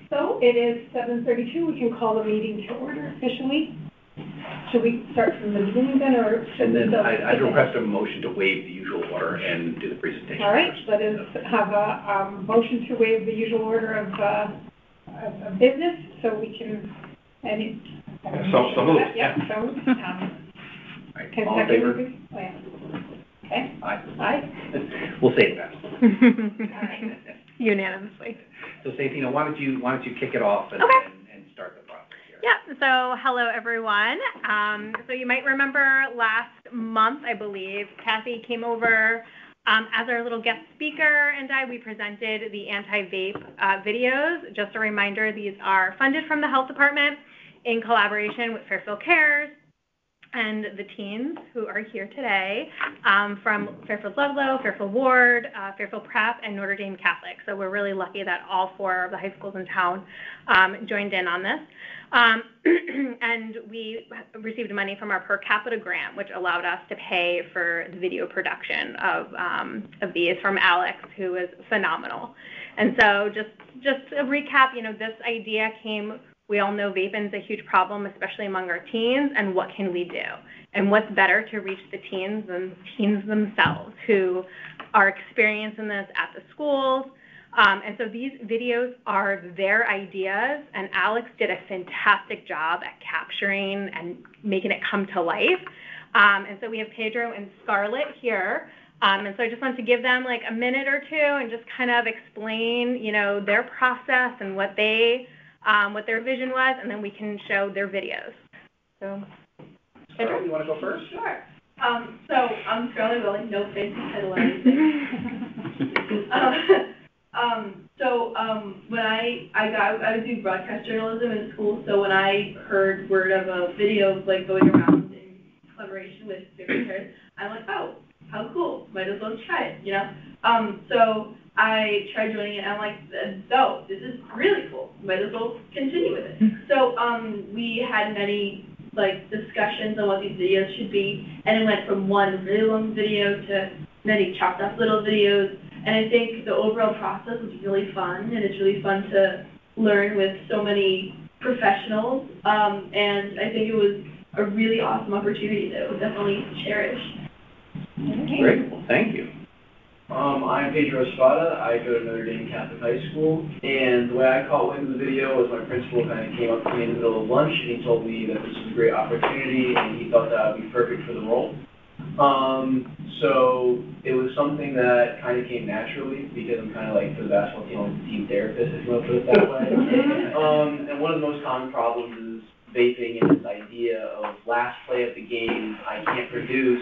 So it is 7:32. We can call the meeting to order officially. Should we start from the beginning then, or should we? And then I'd request a motion to waive the usual order and do the presentation. All right, let us have a motion to waive the usual order of business, so we can. So moved. Yeah. So moved. Right. All in favor? Oh, yeah. Okay. Aye. Aye. We'll save that. All right. Unanimously. So, Safina, why don't you kick it off and start the process here? Yeah. So, hello everyone. So you might remember last month, I believe, Kathy came over as our little guest speaker, and we presented the anti-vape videos. Just a reminder, these are funded from the health department in collaboration with Fairfield Cares and the teens who are here today from Fairfield Ludlow, Fairfield Ward, Fairfield Prep, and Notre Dame Catholic. So we're really lucky that all four of the high schools in town joined in on this. And we received money from our per capita grant, which allowed us to pay for the video production of these from Alex, who is phenomenal. And so just a recap, this idea came. We all know vaping's a huge problem, especially among our teens, and what can we do? And what's better to reach the teens than teens themselves who are experiencing this at the schools. And so these videos are their ideas, and Alex did a fantastic job at capturing and making it come to life. And so we have Pedro and Scarlett here. And so I just wanted to give them like a minute or two and just kind of explain, their process and what their vision was, and then we can show their videos. So, Pedro, you want to go first? Sure. So I'm Scarlett Willing, no fancy title or anything. When I was doing broadcast journalism in school, so when I heard word of a video like going around in collaboration with Fairfield Cares, I'm like, oh, how cool! Might as well try it, So I tried joining it, and I'm like, no, this is really cool. Might as well continue with it. So we had many discussions on what these videos should be, and it went from one really long video to many chopped up little videos. And I think the overall process was really fun, and it's really fun to learn with so many professionals. And I think it was a really awesome opportunity that I would definitely cherish. Great. Well, thank you. I'm Pedro Espada. I go to Notre Dame Catholic High School, and the way I caught wind of the video was my principal kind of came up to me in the middle of lunch, and he told me that this was a great opportunity, and he thought that I would be perfect for the role. So it was something that kind of came naturally, because I'm kind of like, for the basketball team, I'm the team therapist, if you want to put it that way. And one of the most common problems is vaping, and this idea of last play of the game, I can't produce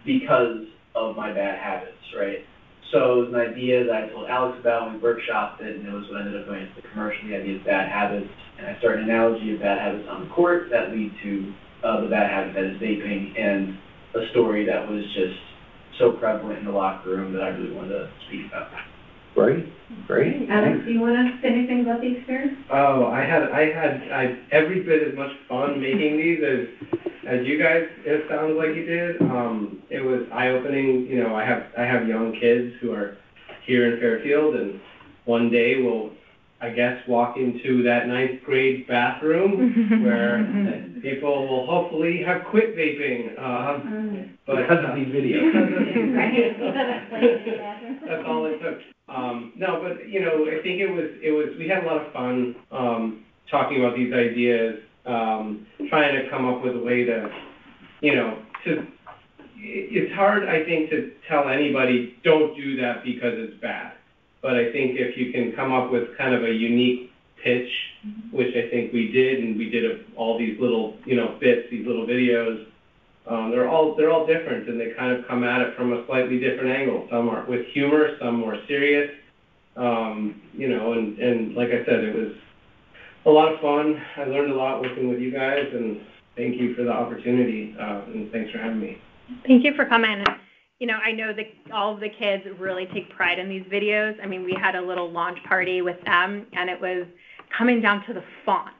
because of my bad habits, right? So it was an idea that I told Alex about, and we workshopped it, and it was what ended up going into the commercial, the idea of bad habits. And I started an analogy of bad habits on the court that lead to the bad habit that is vaping, and a story that was just so prevalent in the locker room that I really wanted to speak about. Great. Alex, do you want to say anything about the experience? Oh, I had every bit as much fun making these as you guys, it sounds like you did. It was eye-opening. I have young kids who are here in Fairfield, and one day we'll, I guess, walk into that 9th grade bathroom where people will hopefully have quit vaping. But because of these videos. That's all it took. No, but I think it was. We had a lot of fun talking about these ideas, trying to come up with a way to, it's hard, I think, to tell anybody don't do that because it's bad. But I think if you can come up with kind of a unique pitch, which I think we did, and we did all these little, bits, these little videos. They're all different, and they kind of come at it from a slightly different angle. Some are with humor, some more serious. And like I said, it was a lot of fun. I learned a lot working with you guys, and thank you for the opportunity, and thanks for having me. Thank you for coming. I know that all of the kids really take pride in these videos. I mean, we had a little launch party with them, and it was coming down to the font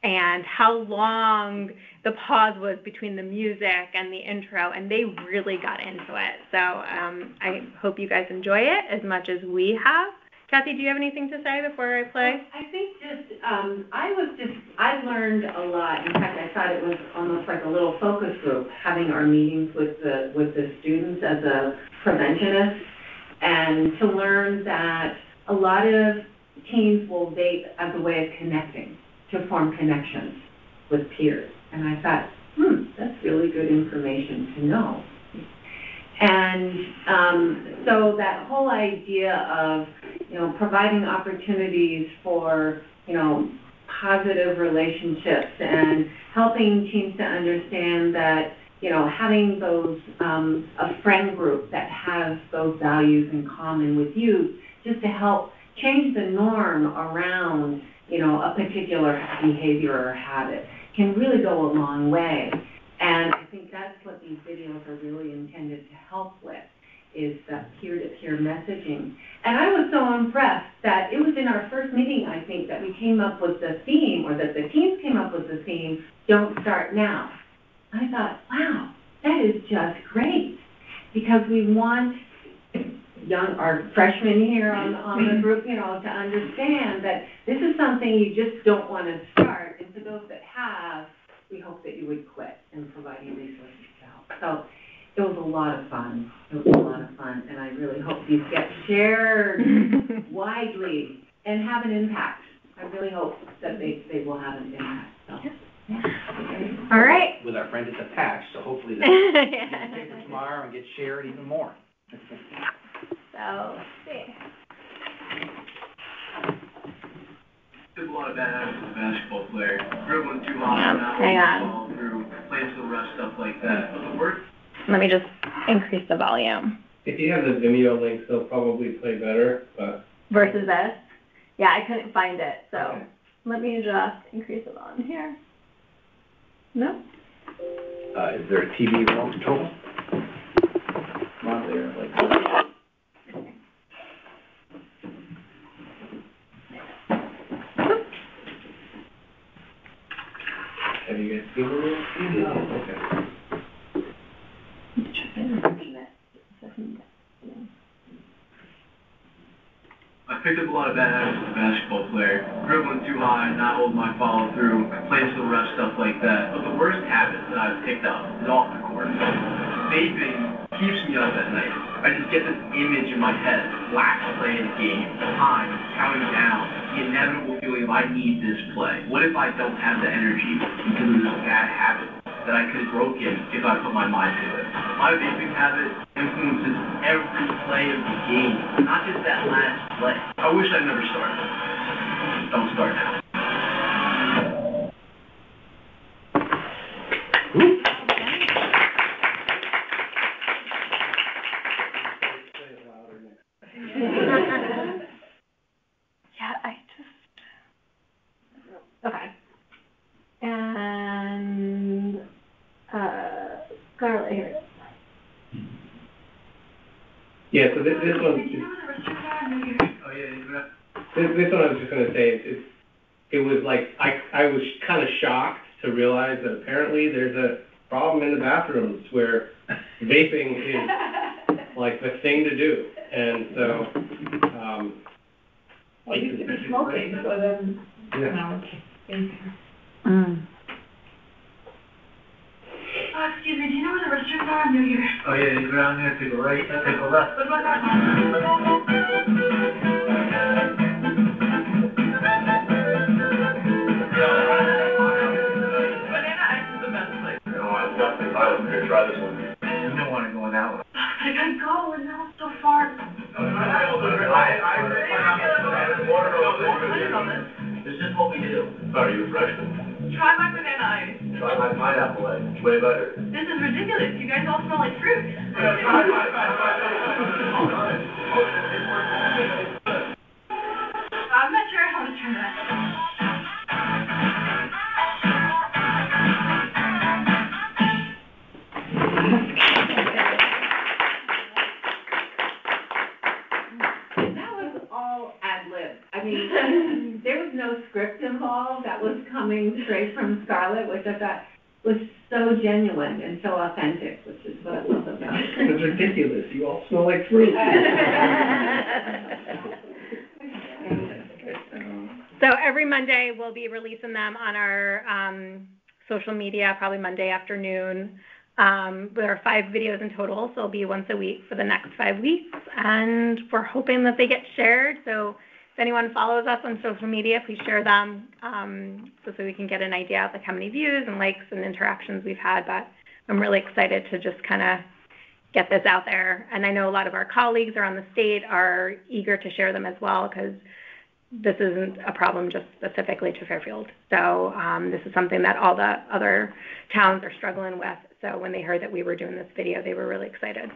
and how long the pause was between the music and the intro, and they really got into it. So I hope you guys enjoy it as much as we have. Kathy, do you have anything to say before I play? I think just a little focus group, having our meetings with the students as a preventionist, and to learn that a lot of teens will vape as a way of connecting, to form connections with peers. And I thought, that's really good information to know. And so that whole idea of, providing opportunities for, positive relationships and helping teens to understand that, having those, a friend group that has those values in common with youth, just to help change the norm around, a particular behavior or habit, can really go a long way. And I think that's what these videos are really intended to help with, is that peer-to-peer messaging. And I was so impressed that it was in our first meeting, I think, that we came up with the theme, or that the teens came up with the theme, Don't Start Now. I thought, wow, that is just great, because we want our freshmen here on the group, to understand that this is something you just don't want to start, and for those that have, we hope that you would quit and providing resources to help. So it was a lot of fun. And I really hope these get shared widely and have an impact. I really hope that they will have an impact. So, yeah. All right. With our friend, it's attached, so hopefully that will get taken tomorrow and get shared even more. So, let's see. Took a lot of bad habits as a basketball player. Dribbling too hot, following through, playing still rough, stuff like that. But the work. Let me just increase the volume. If you have the Vimeo links, they'll probably play better, but. Versus this? Yeah, I couldn't find it, so okay. Let me just increase it on here. No? Is there a TV remote control? Not there, like. Have you guys seen it? No, okay. I picked up a lot of bad habits as a basketball player. Dribbling too high, not holding my follow through, playing still rough, stuff like that. But the worst habit that I've picked up is off the court. Vaping keeps me up at night. I just get this image in my head, Flash playing the game, time, counting down, the inevitable feeling of I need this play. What if I don't have the energy because of this bad habit that I could have broken if I put my mind to it? My vaping habit influences every play of the game, not just that last play. I wish I'd never started. Don't start now. Okay. And, Scarlett, here it is. Yeah, so this one, Oh yeah, this one I was just gonna say, it was like, I was kind of shocked to realize that apparently there's a problem in the bathrooms where vaping is like the thing to do, and so, Well, you used to be smoking, so then, yeah. now it's. Excuse me, do you know where the restrooms are? I'm new here. Oh yeah, you go down there, take a right, take a left. What about that one? Banana ice is the best place. You know, I'm definitely tired. Here, try this one. You don't want to go in that one. I gotta go, and now it's so far. This is what we do. Are you a freshman? Try my banana ice. Try my pineapple ice. Way better. This is ridiculous. You guys all smell like fruit. I'm not sure how to turn that. That was all ad-lib. I mean, there was no script involved. That was coming straight from Scarlett, which I thought was so genuine and so authentic, which is what I love about it. It's ridiculous, you all smell like fruit. So every Monday, we'll be releasing them on our social media probably Monday afternoon. There are 5 videos in total, so it'll be once a week for the next 5 weeks, and we're hoping that they get shared. So if anyone follows us on social media, please share them, so we can get an idea of like how many views and likes and interactions we've had. But I'm really excited to just kind of get this out there. And I know a lot of our colleagues around the state are eager to share them as well, because this isn't a problem just specifically to Fairfield. So this is something that all the other towns are struggling with. So when they heard that we were doing this video, they were really excited.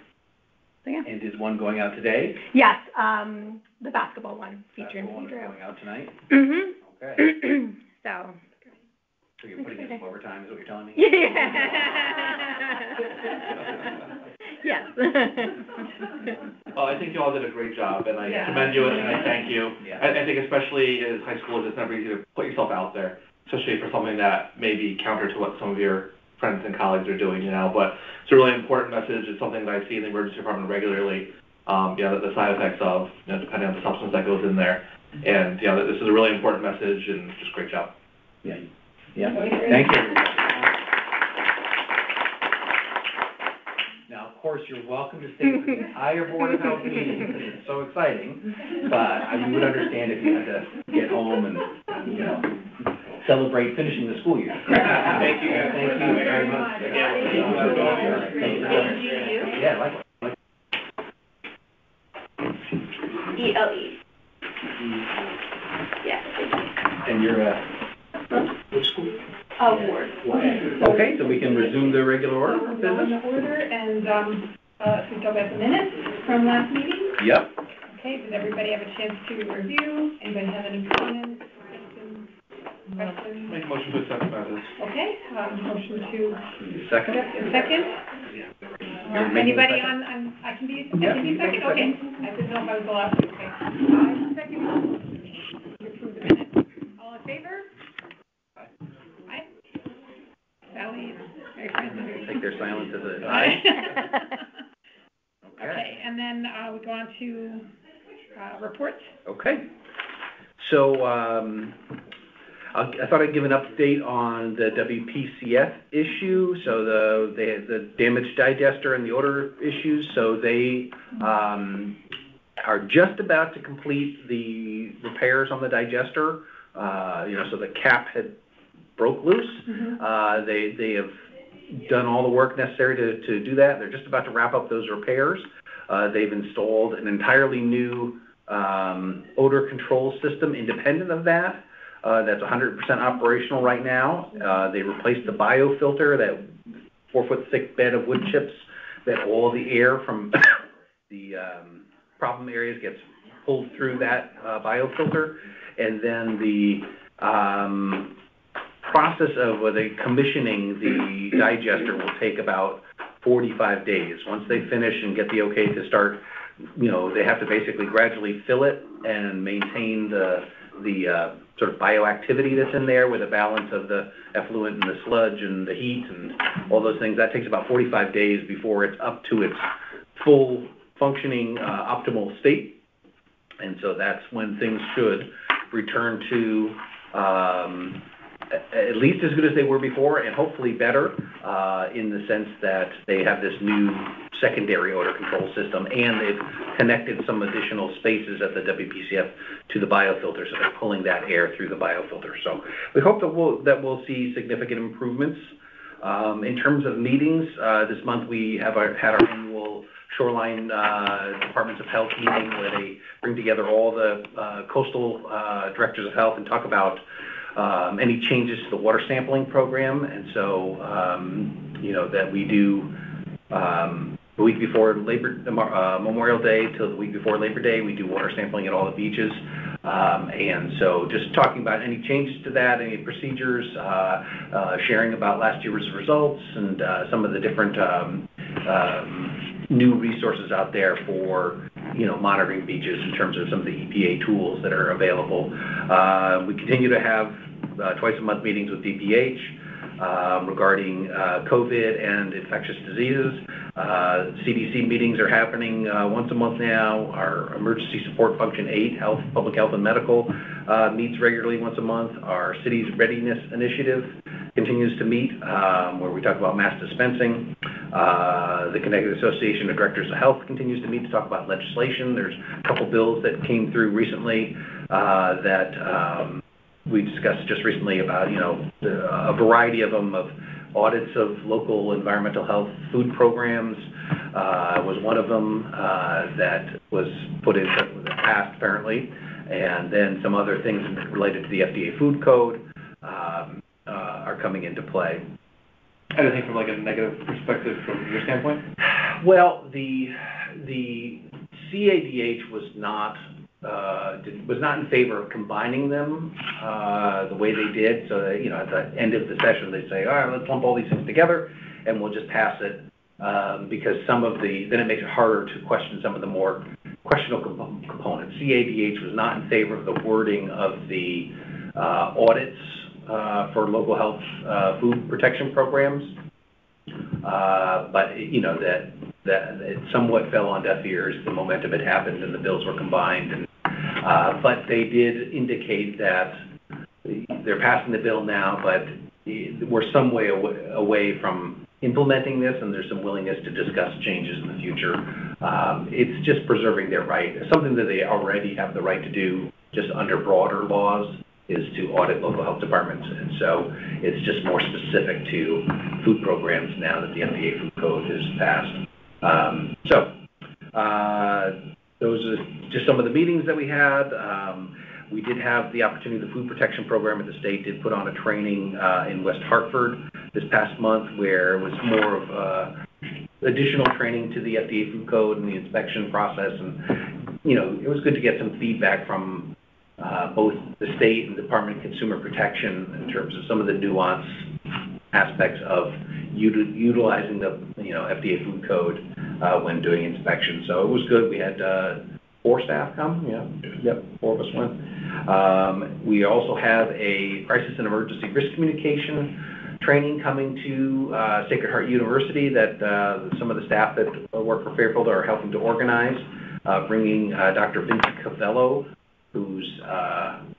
So yeah. And is one going out today? Yes, the basketball one featuring Basketball one is Pedro. going out tonight? Mhm. Okay. So you're putting in some overtime is what you're telling me? Yes. Well, I think you all did a great job, and I Yeah. commend you and I thank you. Yeah. I think especially as high schoolers, it's never easy to put yourself out there, especially for something that may be counter to what some of your friends and colleagues are doing, but it's a really important message. It's something that I see in the emergency department regularly, the side effects of, depending on the substance that goes in there. And, that this is a really important message, and just great job. Yeah. Yeah. Thank you. Now, of course, you're welcome to stay for the entire Board of Health meeting, because it's so exciting, but I would understand if you had to get home and celebrate finishing the school year. Thank you. Thank you very much. Yeah, likewise. ELE. Yeah. And you're which school? Ward. Okay, so we can resume the regular order of We're business? on the order, and so we talk about the minutes from last meeting. Yep. Okay, did everybody have a chance to review? Anybody have any comments, questions? Make a motion to accept the Okay, motion to Second? second. You're making the Anybody second? I can be Yeah, second? you can make a Okay, I didn't know if I was the last, okay. I second to approve the minutes. All in favor? Aye. Sally, very friendly. Take their silence as a aye. Okay, and then we go on to reports. Okay. So, I thought I'd give an update on the WPCF issue, so the damaged digester and the odor issues. So they are just about to complete the repairs on the digester. So the cap had broke loose. Mm-hmm. They have done all the work necessary to do that. They're just about to wrap up those repairs. They've installed an entirely new odor control system independent of that. That's 100% operational right now. They replaced the biofilter, that 4-foot thick bed of wood chips, that all the air from the problem areas gets pulled through that biofilter. And then the process of commissioning the digester will take about 45 days. Once they finish and get the okay to start, they have to basically gradually fill it and maintain the sort of bioactivity that's in there with a balance of the effluent and the sludge and the heat and all those things. That takes about 45 days before it's up to its full functioning optimal state. And so that's when things should return to at least as good as they were before, and hopefully better, in the sense that they have this new secondary odor control system, and they've connected some additional spaces at the WPCF to the biofilter, so they're pulling that air through the biofilter. So we hope that we'll see significant improvements. In terms of meetings, this month we had our annual Shoreline Departments of Health meeting, where they bring together all the coastal directors of health and talk about any changes to the water sampling program. And so, that we do the week before Memorial Day till the week before Labor Day, we do water sampling at all the beaches. And so just talking about any changes to that, any procedures, sharing about last year's results, and some of the different new resources out there for monitoring beaches in terms of some of the EPA tools that are available. We continue to have twice a month meetings with DPH regarding COVID and infectious diseases. CDC meetings are happening once a month now. Our Emergency Support Function 8, Public Health and Medical, meets regularly once a month. Our City's Readiness Initiative continues to meet, where we talk about mass dispensing. The Connecticut Association of Directors of Health continues to meet to talk about legislation. There's a couple bills that came through recently that we discussed just recently about, a variety of them, of audits of local environmental health food programs. Was one of them that was put into the past, apparently. And then some other things related to the FDA food code are coming into play. Anything from like a negative perspective from your standpoint? Well, the CADH was not in favor of combining them the way they did. So that, at the end of the session, they say, all right, let's lump all these things together, and we'll just pass it because then it makes it harder to question some of the more questionable components. CADH was not in favor of the wording of the audits for local health food protection programs, but that it somewhat fell on deaf ears. The momentum had happened and the bills were combined, and but they did indicate that they're passing the bill now, but we're some way away from implementing this, and there's some willingness to discuss changes in the future. It's just preserving their right. Something that they already have the right to do just under broader laws is to audit local health departments. And so it's just more specific to food programs now that the FDA food code is passed. Those are just some of the meetings that we had. We did have the opportunity, the food protection program at the state did put on a training in West Hartford this past month, where it was more of additional training to the FDA food code and the inspection process. And, it was good to get some feedback from both the state and Department of Consumer Protection in terms of some of the nuance aspects of utilizing the FDA food code when doing inspections. So it was good. We had 4 staff come. Yep, 4 of us went. We also have a crisis and emergency risk communication training coming to Sacred Heart University that some of the staff that work for Fairfield are helping to organize, bringing Dr. Vincent Cavello, who's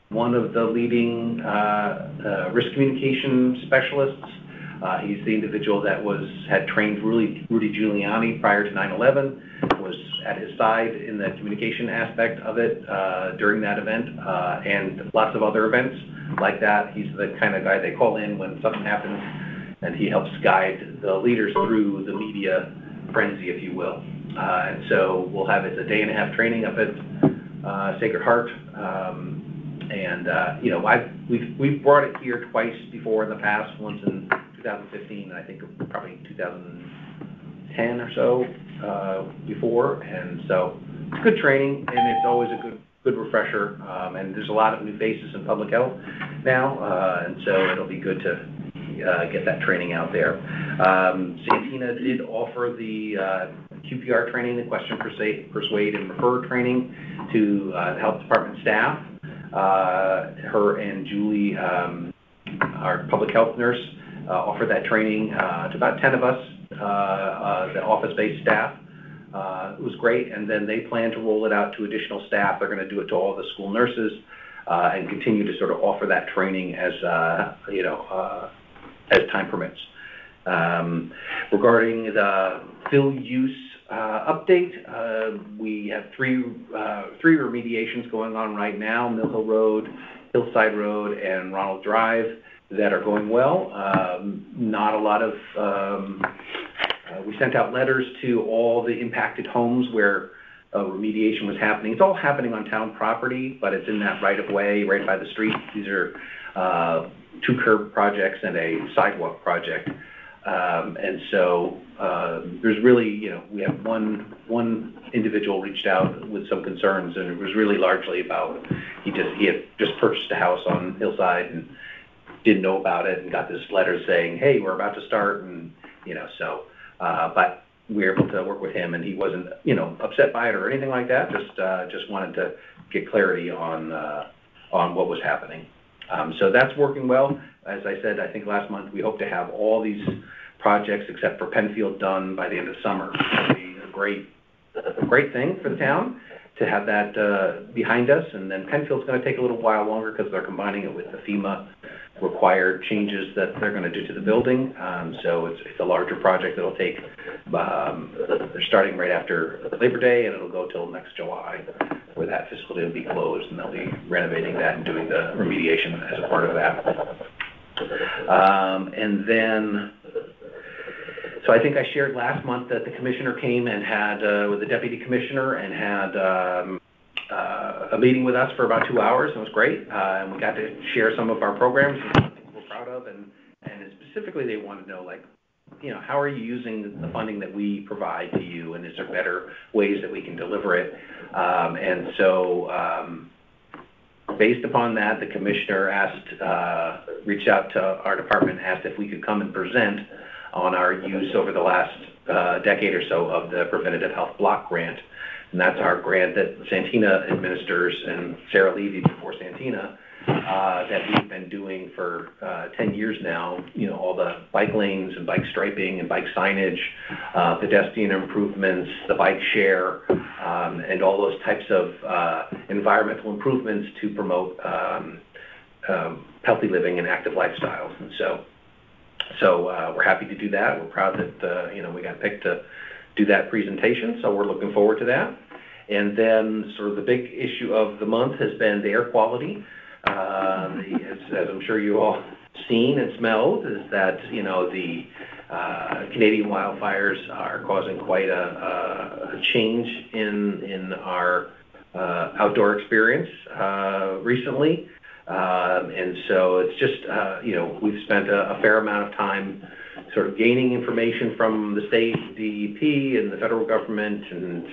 one of the leading risk communication specialists. He's the individual that had trained Rudy Giuliani prior to 9/11, was at his side in the communication aspect of it during that event, and lots of other events like that. He's the kind of guy they call in when something happens, and he helps guide the leaders through the media frenzy, if you will. And so we'll have it a day-and-a-half training up at Sacred Heart. We've brought it here twice before in the past, once in 2015, and I think probably 2010 or so before. And so it's good training, and it's always a good refresher. And there's a lot of new faces in public health now, and so it'll be good to get that training out there. Santina did offer the QPR training, the question, persuade, and refer training to the health department staff. Her and Julie, our public health nurse, offered that training to about 10 of us, the office-based staff. It was great, and then they plan to roll it out to additional staff. They're going to do it to all the school nurses and continue to sort of offer that training as time permits. Regarding the fill use update, we have three remediations going on right now: Mill Hill Road, Hillside Road, and Ronald Drive, that are going well. Not a lot of, we sent out letters to all the impacted homes where remediation was happening. It's all happening on town property, but it's in that right of way, right by the street. These are 2 curb projects and a sidewalk project. And so there's really, we have one individual reached out with some concerns, and it was really largely about, he had just purchased a house on Hillside and didn't know about it, and got this letter saying, hey, we're about to start, and, but we were able to work with him, and he wasn't, upset by it or anything like that, just wanted to get clarity on what was happening. So that's working well. As I said, I think last month, we hope to have all these projects except for Penfield done by the end of summer. It'll be a great thing for the town to have that behind us. And then Penfield's going to take a little while longer because they're combining it with the FEMA required changes that they're going to do to the building. So it's a larger project that'll take, they're starting right after Labor Day, and it'll go till next July, where that facility will be closed, and they'll be renovating that and doing the remediation as a part of that. And then, so I think I shared last month that the commissioner came and had, with the deputy commissioner, and had a meeting with us for about 2 hours. It was great, and we got to share some of our programs and some things we're proud of, and specifically they wanted to know, like, you know, how are you using the funding that we provide to you, and is there better ways that we can deliver it? And so, based upon that, the commissioner reached out to our department, asked if we could come and present on our use over the last decade or so of the Preventative Health Block Grant. And that's our grant that Santina administers, and Sarah Levy before Santina, that we've been doing for 10 years now. You know, all the bike lanes and bike striping and bike signage, pedestrian improvements, the bike share, and all those types of environmental improvements to promote healthy living and active lifestyles. And so we're happy to do that. We're proud that, you know, we got picked to do that presentation, so we're looking forward to that. And then sort of the big issue of the month has been the air quality. As I'm sure you all seen and smelled, is that, you know, the Canadian wildfires are causing quite a change in our outdoor experience recently. And so it's just, you know, we've spent a fair amount of time sort of gaining information from the state DEP and the federal government, and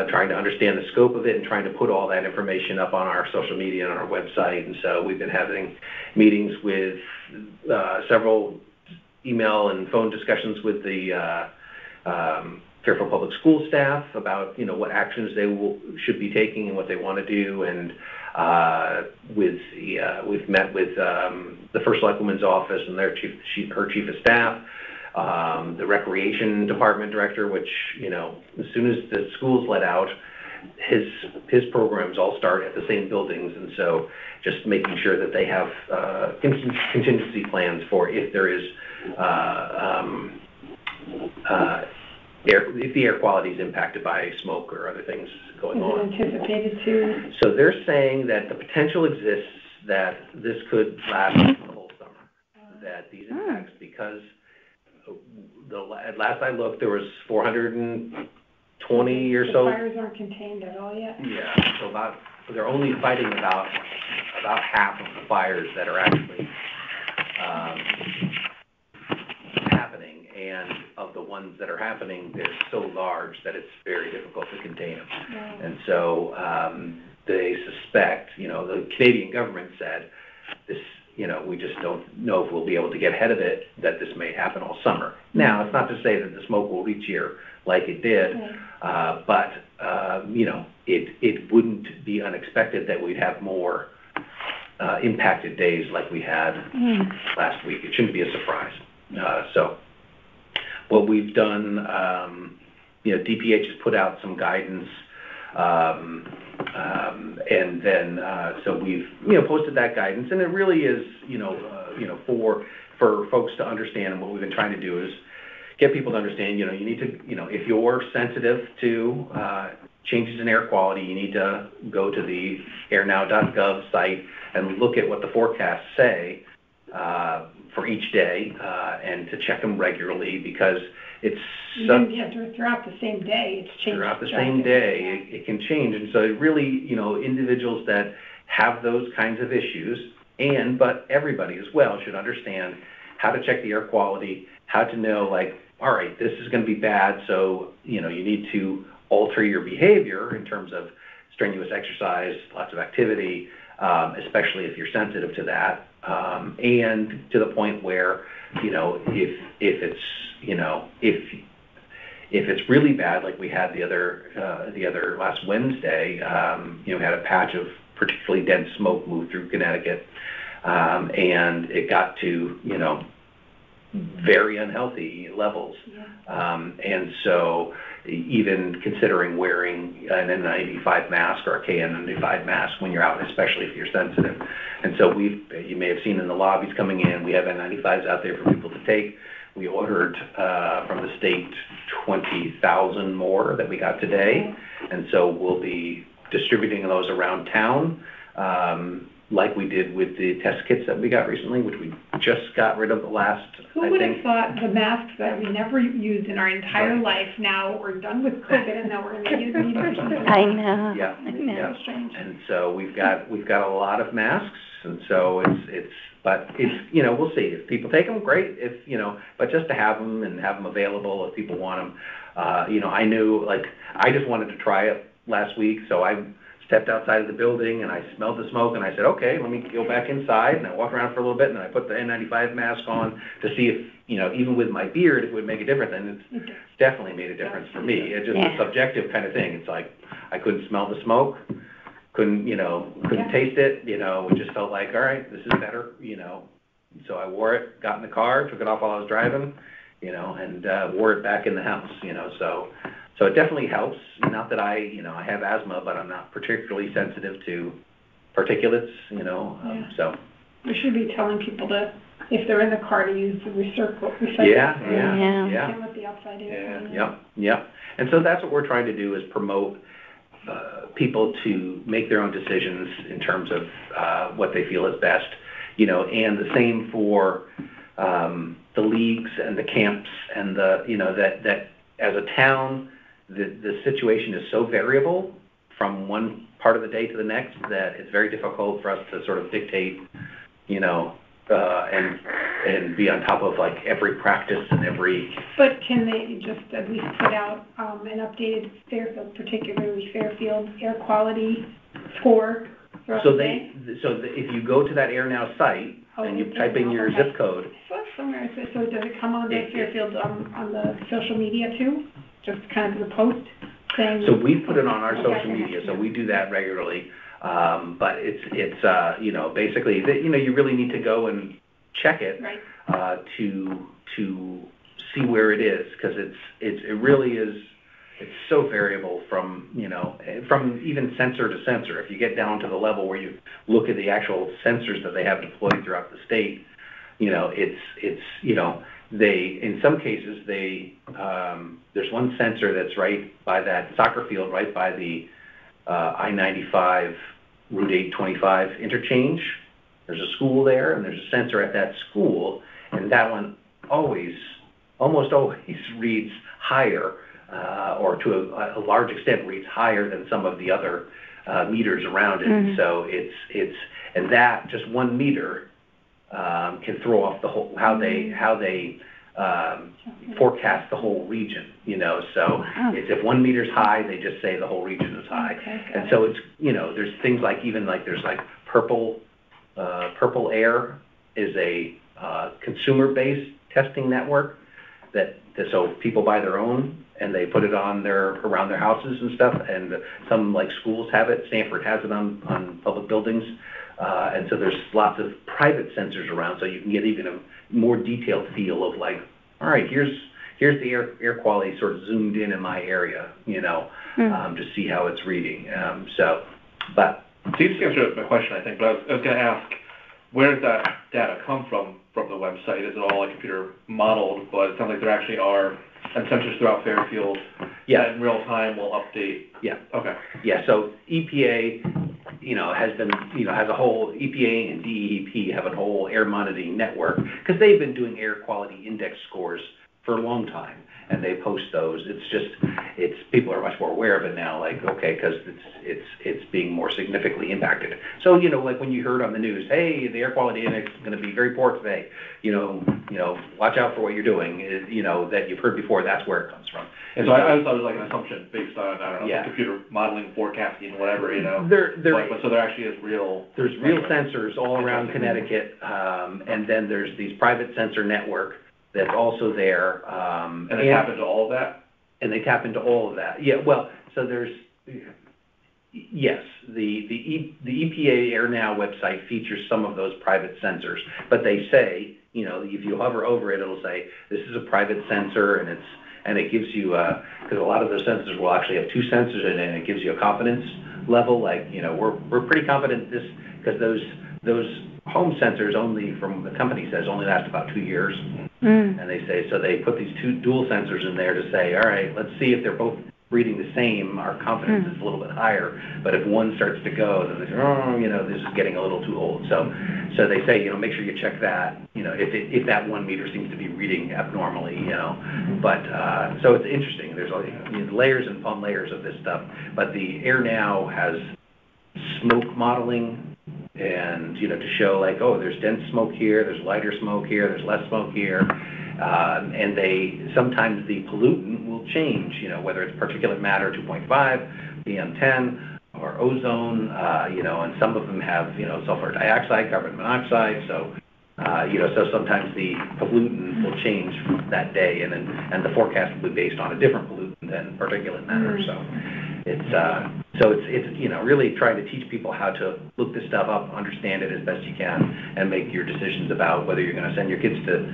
trying to understand the scope of it, and trying to put all that information up on our social media and on our website. And so we've been having meetings with several email and phone discussions with the Fairfield Public School staff about, you know, what actions they should be taking and what they want to do. And we've met with the First Selectwoman's office and her chief of staff, the Recreation Department director, which, you know, as soon as the schools let out, his programs all start at the same buildings. And so just making sure that they have contingency plans for if there is if the air quality is impacted by smoke or other things going on. Is it anticipated to? So they're saying that the potential exists that this could last the whole summer. That these impacts, because at last I looked, there was 420 or so. The fires aren't contained at all yet? Yeah, so they're only fighting about half of the fires that are actually happening, and of the ones that are happening, they're so large that it's very difficult to contain them. Yeah. And so they suspect, you know, the Canadian government said this, you know, we just don't know if we'll be able to get ahead of it, that this may happen all summer. Now, it's not to say that the smoke will reach here like it did, but, you know, it wouldn't be unexpected that we'd have more impacted days like we had last week. It shouldn't be a surprise. So what we've done, you know, DPH has put out some guidance, and then so we've, you know, posted that guidance, and it really is, you know, for folks to understand. And what we've been trying to do is get people to understand, you know, you need to, you know, if you're sensitive to changes in air quality, you need to go to the airnow.gov site and look at what the forecasts say for each day, and to check them regularly, because it's throughout the same day, it's changed. Throughout the same day, it can change. And so it really, you know, individuals that have those kinds of issues, but everybody as well should understand how to check the air quality, how to know, like, all right, this is going to be bad, so, you know, you need to alter your behavior in terms of strenuous exercise, lots of activity, especially if you're sensitive to that, and to the point where, you know, if it's, you know, if it's really bad, like we had the other last Wednesday, you know, we had a patch of particularly dense smoke move through Connecticut, and it got to, you know, very unhealthy levels. And so even considering wearing an N95 mask or a KN95 mask when you're out, especially if you're sensitive. And so you may have seen in the lobbies coming in, we have N95s out there for people to take. We ordered from the state 20,000 more that we got today. And so we'll be distributing those around town, like we did with the test kits that we got recently, which we just got rid of the last, Who would have thought the masks that we never used in our entire life, now we're done with COVID and now we're going to use them for something. I know. Yeah. I know. Yeah. Strange. And so we've got a lot of masks, and so but we'll see. If people take them, great. If, but just to have them and have them available if people want them. I knew, I just wanted to try it last week, so I stepped outside of the building and I smelled the smoke and I said, okay, let me go back inside, and I walked around for a little bit and then I put the N95 mask on to see if, even with my beard, it would make a difference, and it's definitely made a difference for me. It's just a subjective kind of thing. It's like, I couldn't smell the smoke, couldn't taste it, it just felt like, all right, this is better, So I wore it, got in the car, took it off while I was driving, and wore it back in the house, So it definitely helps. Not that I have asthma, but I'm not particularly sensitive to particulates, so. We should be telling people to, if they're in the car, to use the recycle. Yeah. Can't let the outside in. Yep. And so that's what we're trying to do, is promote people to make their own decisions in terms of what they feel is best, and the same for the leagues and the camps and that as a town, the situation is so variable from one part of the day to the next that it's very difficult for us to sort of dictate, and be on top of every practice and every. But can they just at least put out an updated Fairfield, particularly Fairfield air quality score throughout the day? So if you go to that Air Now site and you type in your zip code. Somewhere, so does it come on the Fairfield on the social media too? Just kind of the post saying. So we put it on our social media, so we do that regularly. But it's basically you really need to go and check it to see where it is, because it really is. It's so variable from from even sensor to sensor. If you get down to the level where you look at the actual sensors that they have deployed throughout the state, they, in some cases, there's one sensor that's right by that soccer field, right by the I-95 Route 825 interchange. There's a school there, and there's a sensor at that school, and that one almost always reads higher, or to a large extent reads higher than some of the other meters around it. Mm-hmm. So and that just 1 meter can throw off the whole how they forecast the whole region. So it's, if 1 meter's high, they just say the whole region is high. And so it's there's things like there's Purple Air is a consumer-based testing network that so people buy their own and they put it on around their houses and stuff, and some schools have it. Stanford has it on public buildings. And so there's lots of private sensors around, so you can get even a more detailed feel of all right, here's the air quality sort of zoomed in my area, to see how it's reading. So you just answered my question, I think, but I was going to ask, where does that data come from the website? Is it all computer modeled? But it sounds like there actually are sensors throughout Fairfield that in real time will update. Yeah. Okay. Yeah. So EPA, has a whole, EPA and DEP have a whole air monitoring network, because they've been doing air quality index scores for a long time, and they post those. It's people are much more aware of it now, because it's being more significantly impacted. So, when you heard on the news, hey, the air quality index is going to be very poor today, watch out for what you're doing, that you've heard before, that's where it comes from. And so I thought it was an assumption based on, I don't know, computer modeling, forecasting, whatever, But so there actually is there's real sensors all around Connecticut, and then there's these private sensor network that's also there. And they tap into all of that? And they tap into all of that. Yeah, well, so there's, Yes, the EPA AirNow website features some of those private sensors, but they say, if you hover over it, it'll say, this is a private sensor, and it gives you, because a lot of those sensors will actually have two sensors in it, and it gives you a confidence level, like, we're pretty confident this, because those home sensors only, from the company says, only last about 2 years. And they say, so they put these two dual sensors in there to say, all right, let's see if they're both reading the same, our confidence is a little bit higher. But if one starts to go, then they say, this is getting a little too old. So they say, make sure you check that, if that 1 meter seems to be reading abnormally, But, so it's interesting. There's layers and upon layers of this stuff. But the AirNow has smoke modeling, and, to show like, there's dense smoke here, there's lighter smoke here, there's less smoke here. And sometimes the pollutant will change, whether it's particulate matter 2.5, PM10, or ozone, and some of them have, sulfur dioxide, carbon monoxide. So, so sometimes the pollutant will change that day, and the forecast will be based on a different pollutant than particulate matter. So it's really trying to teach people how to look this stuff up, understand it as best you can, and make your decisions about whether you're going to send your kids to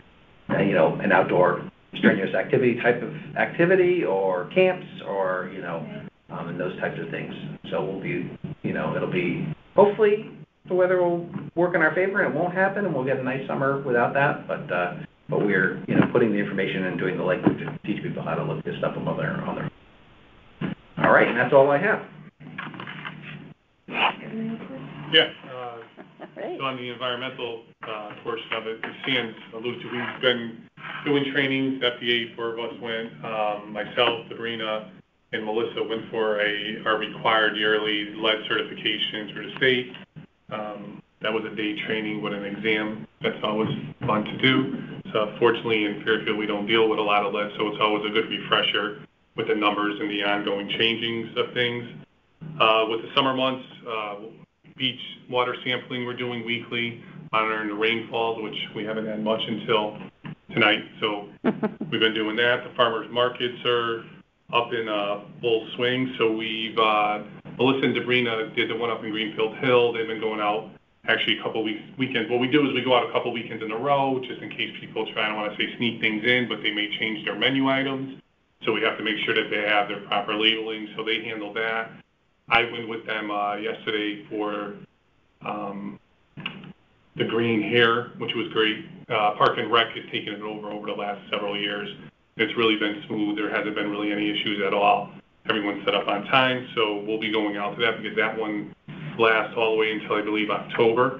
an outdoor strenuous activity type of activity, or camps, or, and those types of things. So we'll be, it'll be, hopefully the weather will work in our favor and it won't happen and we'll get a nice summer without that. But we're, putting the information and doing the legwork to teach people how to look this stuff up on their own. All right, and that's all I have. Yeah. So on the environmental portion of it, as Sands alluded to, we've been doing trainings. FDA, 4 of us went. Myself, Sabrina, and Melissa went for our required yearly lead certification through the state. That was a day training with an exam. That's always fun to do. So fortunately in Fairfield we don't deal with a lot of lead, so it's always a good refresher with the numbers and the ongoing changings of things. With the summer months, beach water sampling we're doing weekly, monitoring the rainfalls, which we haven't had much until tonight. So we've been doing that. The farmers markets are up in full swing. So we've, Melissa and Sabrina did the one up in Greenfield Hill. They've been going out actually a couple weekends. What we do is we go out a couple weekends in a row, just in case people try, I don't want to say sneak things in, but they may change their menu items. So we have to make sure that they have their proper labeling. So they handle that. I went with them yesterday for the green hair, which was great. Park and Rec has taken it over the last several years. It's really been smooth. There hasn't been really any issues at all. Everyone's set up on time, so we'll be going out to that because that one lasts all the way until, I believe, October.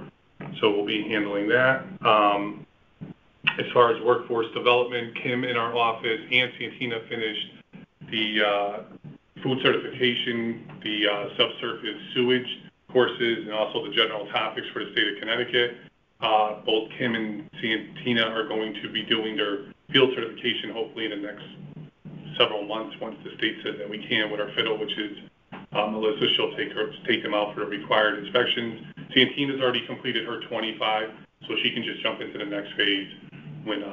So we'll be handling that. As far as workforce development, Kim in our office and Santina finished the food certification, the subsurface sewage courses, and also the general topics for the state of Connecticut. Both Kim and Santina are going to be doing their field certification hopefully in the next several months once the state says that we can with our FIDL, which is Melissa. She'll take them out for the required inspections. Santina's already completed her 25, so she can just jump into the next phase when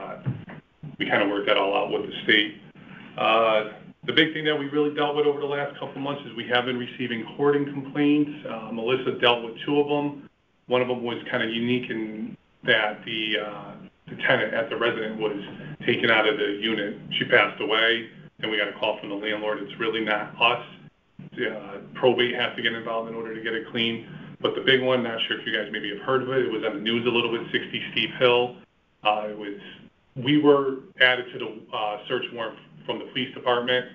we kind of work that all out with the state. The big thing that we really dealt with over the last couple of months is we have been receiving hoarding complaints. Melissa dealt with 2 of them. One of them was kind of unique in that the tenant at the resident was taken out of the unit. She passed away, and we got a call from the landlord. It's really not us. Probate has to get involved in order to get it clean. But the big one, not sure if you guys maybe have heard of it, it was on the news a little bit, 60 Steep Hill. We were added to the search warrant from the police department.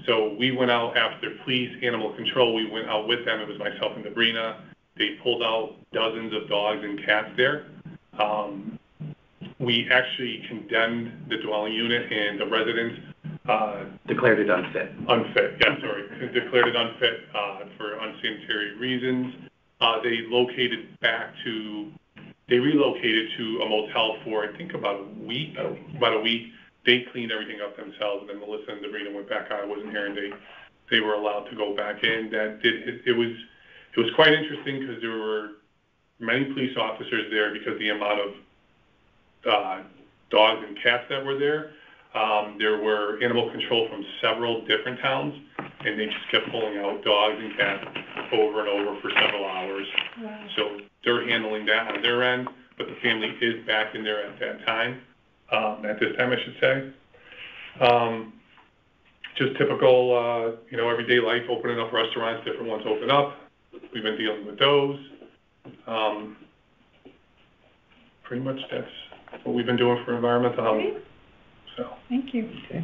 So we went out after police, animal control. We went out with them. It was myself and Sabrina. They pulled out dozens of dogs and cats there. We actually condemned the dwelling unit, and the residents declared it unfit. Unfit, yeah, sorry. Declared it unfit for unsanitary reasons. They relocated to a motel for, I think, about a week. They cleaned everything up themselves, and then Melissa and Sabrina went back out. I wasn't here, and they were allowed to go back in. It was quite interesting because there were many police officers there because the amount of dogs and cats that were there. There were animal control from several different towns. and they just kept pulling out dogs and cats over and over for several hours. Wow. So they're handling that on their end, but the family is back in there at that time, at this time, I should say. Just typical, everyday life, opening up restaurants, different ones open up. We've been dealing with those. Pretty much that's what we've been doing for environmental health. Great. So. Thank you. Okay.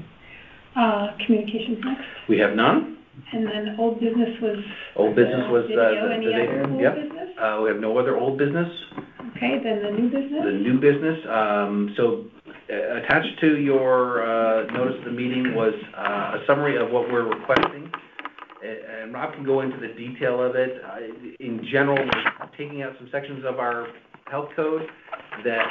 Communications next. We have none. And then old business was. Old business was, Video, any other old yep. business? We have no other old business. Okay, then the new business? The new business, attached to your notice of the meeting was a summary of what we're requesting. And Rob can go into the detail of it. In general, we're taking out some sections of our health code that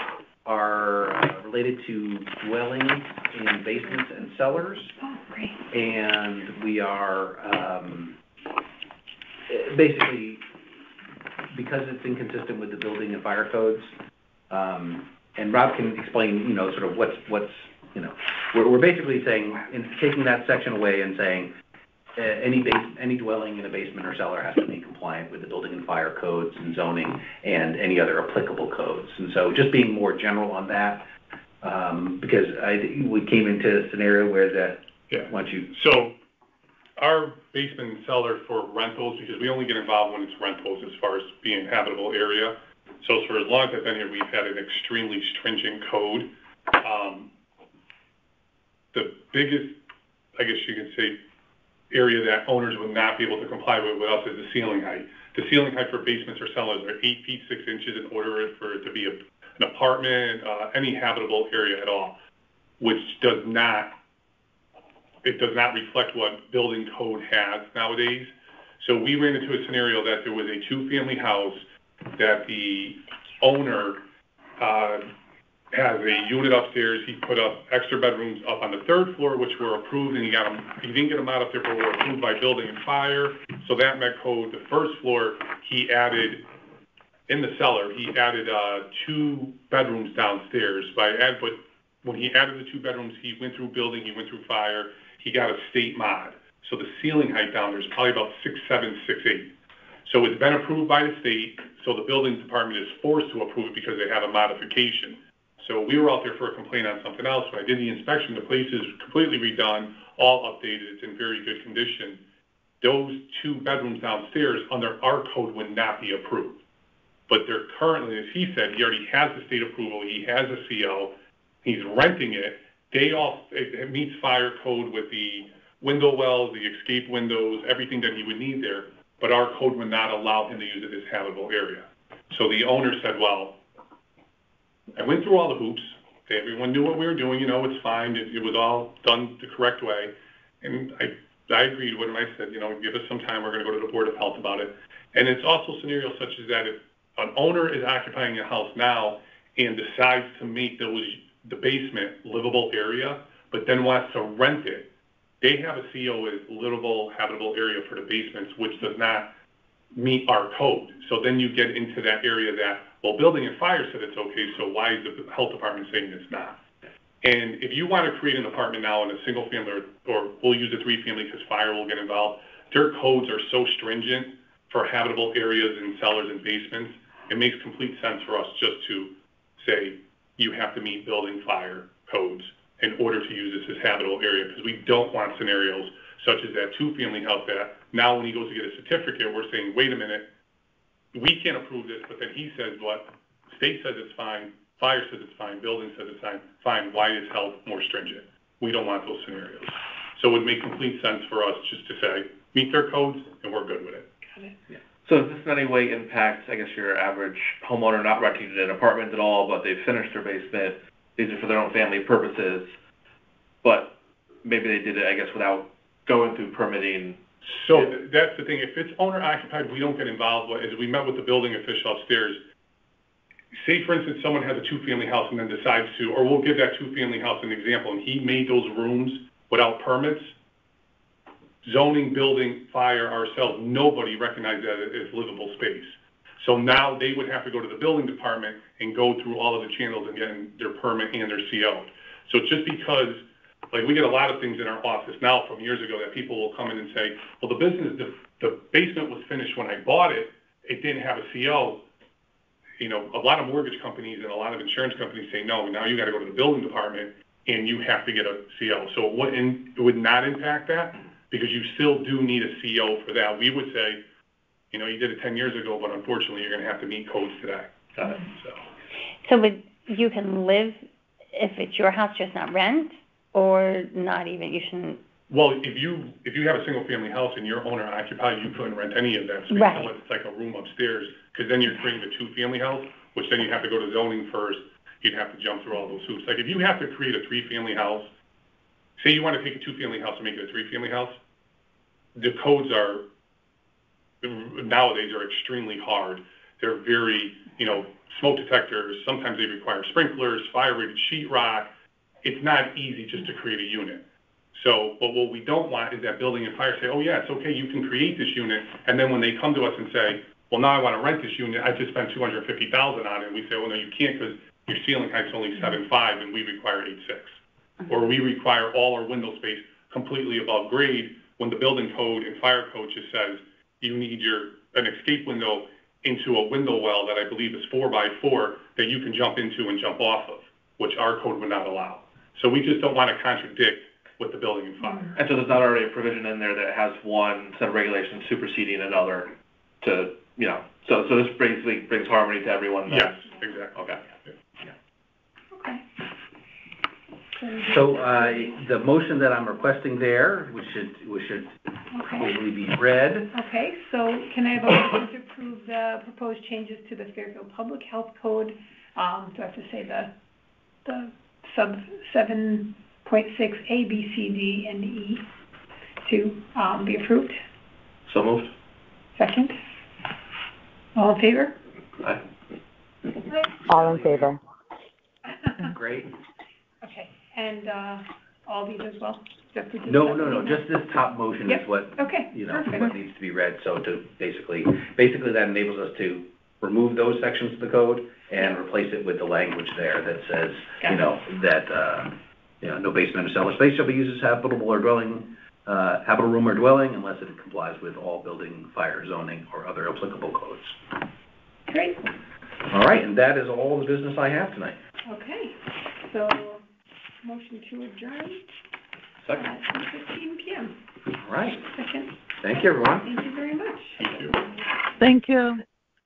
are related to dwellings in basements and cellars. Oh, great. And we are basically, because it's inconsistent with the building and fire codes, and Rob can explain, sort of what's we're basically saying, taking that section away and saying, any dwelling in a basement or cellar has to be compliant with the building and fire codes and zoning and any other applicable codes. And so just being more general on that, because we came into a scenario where So our basement and cellar for rentals, because we only get involved when it's rentals as far as being habitable area. So for as long as I've been here, we've had an extremely stringent code. The biggest, I guess you could say, area that owners would not be able to comply with us is the ceiling height. The ceiling height for basements or cellars are 8 feet 6 inches in order for it to be an apartment, any habitable area at all, which does not reflect what building code has nowadays. So we ran into a scenario that there was a 2-family house that the owner has a unit upstairs. He put up extra bedrooms up on the 3rd floor, which were approved, and he didn't get them out up there, but were approved by building and fire. So that met code. The 1st floor, he added, in the cellar, he added 2 bedrooms downstairs. But when he added the 2 bedrooms, he went through building, he went through fire, he got a state mod. So the ceiling height down there is probably about 6'7", 6'8". So it's been approved by the state, so the building department is forced to approve it because they have a modification. So we were out there for a complaint on something else. When I did the inspection, the place is completely redone, all updated, it's in very good condition. Those 2 bedrooms downstairs under our code would not be approved. But they're currently, as he said, he already has the state approval, he has a CO, he's renting it. It meets fire code with the window wells, the escape windows, everything that he would need there, but our code would not allow him to use it as habitable area. So the owner said, well, I went through all the hoops. Everyone knew what we were doing. It's fine. It was all done the correct way. And I agreed with him. I said, give us some time. We're going to go to the Board of Health about it. And it's also scenarios such as that if an owner is occupying a house now and decides to make the basement livable area, but then wants to rent it, they have a CO as livable, habitable area for the basements, which does not meet our code. So then you get into that area that, well, building and fire said it's okay, so why is the health department saying it's not? And if you want to create an apartment now in a single family, or we'll use a 3-family because fire will get involved, their codes are so stringent for habitable areas and cellars and basements, it makes complete sense for us just to say you have to meet building fire codes in order to use this as habitable area, because we don't want scenarios such as that 2-family house that now when he goes to get a certificate, we're saying, wait a minute, we can't approve this, but then he says what? State says it's fine, fire says it's fine, building says it's fine, why is health more stringent? We don't want those scenarios. So it would make complete sense for us just to say, meet their codes, and we're good with it. Got it. Yeah. So does this in any way impact, I guess, your average homeowner not renting an apartment at all, but they've finished their basement, these are for their own family purposes, but maybe they did it, I guess, without going through permitting? So that's the thing. If it's owner occupied, we don't get involved. As we met with the building official upstairs, say, for instance, someone has a 2-family house and then decides to, or we'll give that 2-family house an example, and he made those rooms without permits, zoning, building, fire, ourselves, nobody recognized that as livable space. So now they would have to go to the building department and go through all of the channels and get their permit and their CO. So just because Like, we get a lot of things in our office now from years ago that people will come in and say, well, the basement was finished when I bought it, it didn't have a CO. You know, a lot of mortgage companies and a lot of insurance companies say, no, now you gotta go to the building department and you have to get a CO. So it would not impact that, because you still do need a CO for that. We would say, you know, you did it 10 years ago, but unfortunately, you're gonna have to meet codes today. Got it. So you can live, if it's your house, just not rent, or not even, you shouldn't? Well, if you have a single-family house and you're owner occupied, you couldn't rent any of that space unless it's like a room upstairs, because then you're creating a two-family house, which then you have to go to zoning first. You'd have to jump through all those hoops. Like, if you have to create a three-family house, say you want to take a two-family house and make it a three-family house, the codes nowadays are extremely hard. They're very, you know, smoke detectors. Sometimes they require sprinklers, fire-rated sheetrock. It's not easy just to create a unit. So, but what we don't want is that building and fire say, oh yeah, it's okay, you can create this unit, and then when they come to us and say, well, now I want to rent this unit, I just spent $250,000 on it, and we say, well, no, you can't, because your ceiling height's only 7.5, and we require 8.6. Or we require all our window space completely above grade, when the building code and fire code just says you need an escape window into a window well that I believe is 4x4 that you can jump into and jump off of, which our code would not allow. So we just don't want to contradict with the building and fire. And so there's not already a provision in there that has one set of regulations superseding another to, you know, so this basically brings harmony to everyone. Yes, exactly. Okay. So, the motion that I'm requesting there, which should hopefully be read. Okay, so can I have a motion to approve the proposed changes to the Fairfield Public Health Code? Do I have to say the sub 7.6 A, B, C, D, and E to be approved? So moved. Second? All in favor? Aye. All in favor. Great. Okay, and all these as well? No, just this top motion is what, okay, you know, perfect. what needs to be read. So to basically that enables us to remove those sections of the code and replace it with the language there that says, you know, that, no basement or cellar space shall be used as habitable room or dwelling unless it complies with all building, fire, zoning, or other applicable codes. Great. All right, and that is all the business I have tonight. Okay, so motion to adjourn Second. at 10:15 p.m. All right. Second. Thank you, everyone. Thank you very much. Thank you. Thank you.